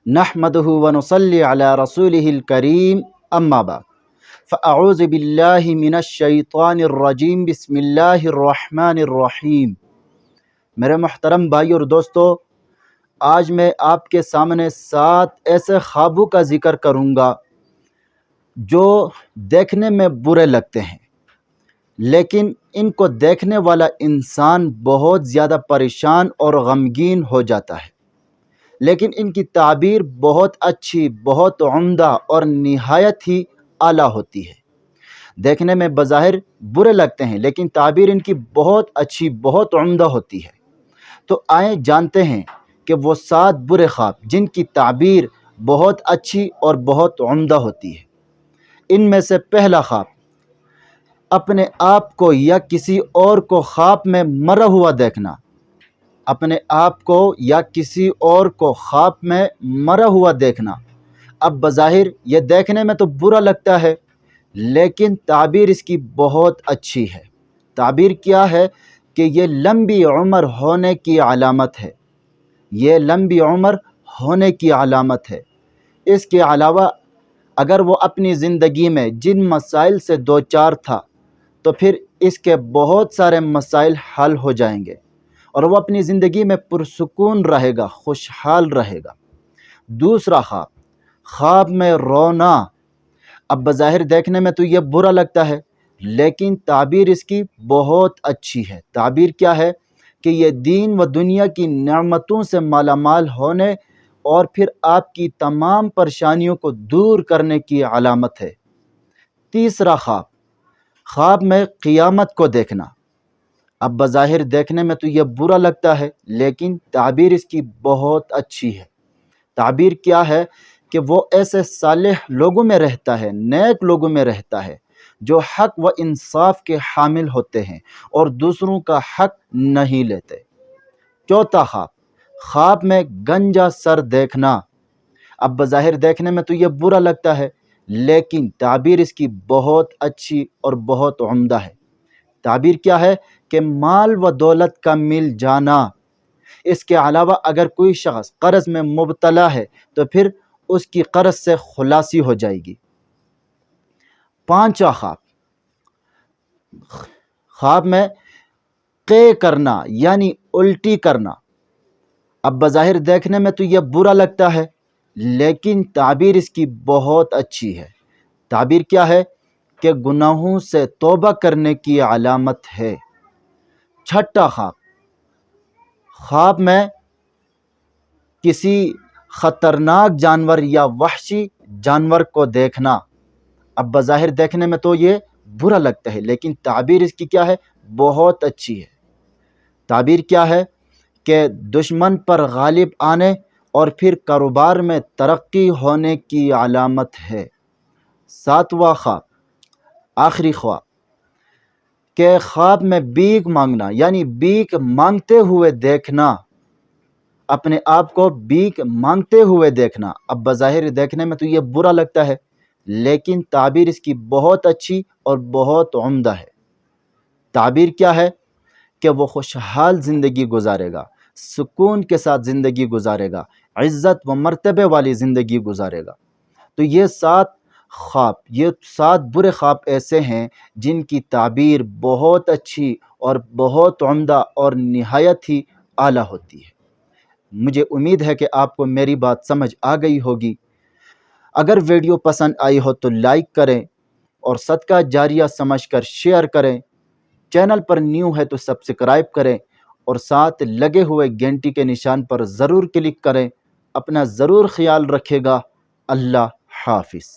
نحمدہ ونصلی علی رسولہ الکریم اما بعد فاعوذ باللہ من الشیطان الرجیم بسم اللہ الرحمن الرحیم۔ میرے محترم بھائی اور دوستو، آج میں آپ کے سامنے 7 ایسے خوابوں کا ذکر کروں گا جو دیکھنے میں برے لگتے ہیں، لیکن ان کو دیکھنے والا انسان بہت زیادہ پریشان اور غمگین ہو جاتا ہے، لیکن ان کی تعبیر بہت اچھی، بہت عمدہ اور نہایت ہی اعلیٰ ہوتی ہے۔ دیکھنے میں بظاہر برے لگتے ہیں، لیکن تعبیر ان کی بہت اچھی، بہت عمدہ ہوتی ہے۔ تو آئیں جانتے ہیں کہ وہ 7 برے خواب جن کی تعبیر بہت اچھی اور بہت عمدہ ہوتی ہے۔ ان میں سے پہلا خواب، اپنے آپ کو یا کسی اور کو خواب میں مرا ہوا دیکھنا۔ اپنے آپ کو یا کسی اور کو خواب میں مرا ہوا دیکھنا۔ اب بظاہر یہ دیکھنے میں تو برا لگتا ہے، لیکن تعبیر اس کی بہت اچھی ہے۔ تعبیر کیا ہے کہ یہ لمبی عمر ہونے کی علامت ہے۔ یہ لمبی عمر ہونے کی علامت ہے۔ اس کے علاوہ اگر وہ اپنی زندگی میں جن مسائل سے دوچار تھا، تو پھر اس کے بہت سارے مسائل حل ہو جائیں گے اور وہ اپنی زندگی میں پرسکون رہے گا، خوشحال رہے گا۔ دوسرا خواب، خواب میں رونا۔ اب بظاہر دیکھنے میں تو یہ برا لگتا ہے، لیکن تعبیر اس کی بہت اچھی ہے۔ تعبیر کیا ہے کہ یہ دین و دنیا کی نعمتوں سے مالا مال ہونے اور پھر آپ کی تمام پریشانیوں کو دور کرنے کی علامت ہے۔ تیسرا خواب، خواب میں قیامت کو دیکھنا۔ اب بظاہر دیکھنے میں تو یہ برا لگتا ہے، لیکن تعبیر اس کی بہت اچھی ہے۔ تعبیر کیا ہے کہ وہ ایسے صالح لوگوں میں رہتا ہے، نیک لوگوں میں رہتا ہے، جو حق و انصاف کے حامل ہوتے ہیں اور دوسروں کا حق نہیں لیتے۔ چوتھا خواب، خواب میں گنجا سر دیکھنا۔ اب بظاہر دیکھنے میں تو یہ برا لگتا ہے، لیکن تعبیر اس کی بہت اچھی اور بہت عمدہ ہے۔ تعبیر کیا ہے کہ مال و دولت کا مل جانا۔ اس کے علاوہ اگر کوئی شخص قرض میں مبتلا ہے تو پھر اس کی قرض سے خلاصی ہو جائے گی۔ پانچواں خواب، خواب میں قے کرنا یعنی الٹی کرنا۔ اب بظاہر دیکھنے میں تو یہ برا لگتا ہے، لیکن تعبیر اس کی بہت اچھی ہے۔ تعبیر کیا ہے کہ گناہوں سے توبہ کرنے کی علامت ہے۔ چھٹا خواب، خواب میں کسی خطرناک جانور یا وحشی جانور کو دیکھنا۔ اب بظاہر دیکھنے میں تو یہ برا لگتا ہے، لیکن تعبیر اس کی کیا ہے؟ بہت اچھی ہے۔ تعبیر کیا ہے کہ دشمن پر غالب آنے اور پھر کاروبار میں ترقی ہونے کی علامت ہے۔ ساتواں خواب، آخری خواب، کہ خواب میں بھیک مانگنا یعنی بھیک مانگتے ہوئے دیکھنا۔ اپنے آپ کو بھیک مانگتے ہوئے دیکھنا۔ اب بظاہر دیکھنے میں تو یہ برا لگتا ہے، لیکن تعبیر اس کی بہت اچھی اور بہت عمدہ ہے۔ تعبیر کیا ہے کہ وہ خوشحال زندگی گزارے گا، سکون کے ساتھ زندگی گزارے گا، عزت و مرتبے والی زندگی گزارے گا۔ تو یہ 7 خواب، یہ 7 برے خواب ایسے ہیں جن کی تعبیر بہت اچھی اور بہت عمدہ اور نہایت ہی اعلیٰ ہوتی ہے۔ مجھے امید ہے کہ آپ کو میری بات سمجھ آ گئی ہوگی۔ اگر ویڈیو پسند آئی ہو تو لائک کریں اور صدقہ جاریہ سمجھ کر شیئر کریں۔ چینل پر نیو ہے تو سبسکرائب کریں اور ساتھ لگے ہوئے گھنٹی کے نشان پر ضرور کلک کریں۔ اپنا ضرور خیال رکھے گا۔ اللہ حافظ۔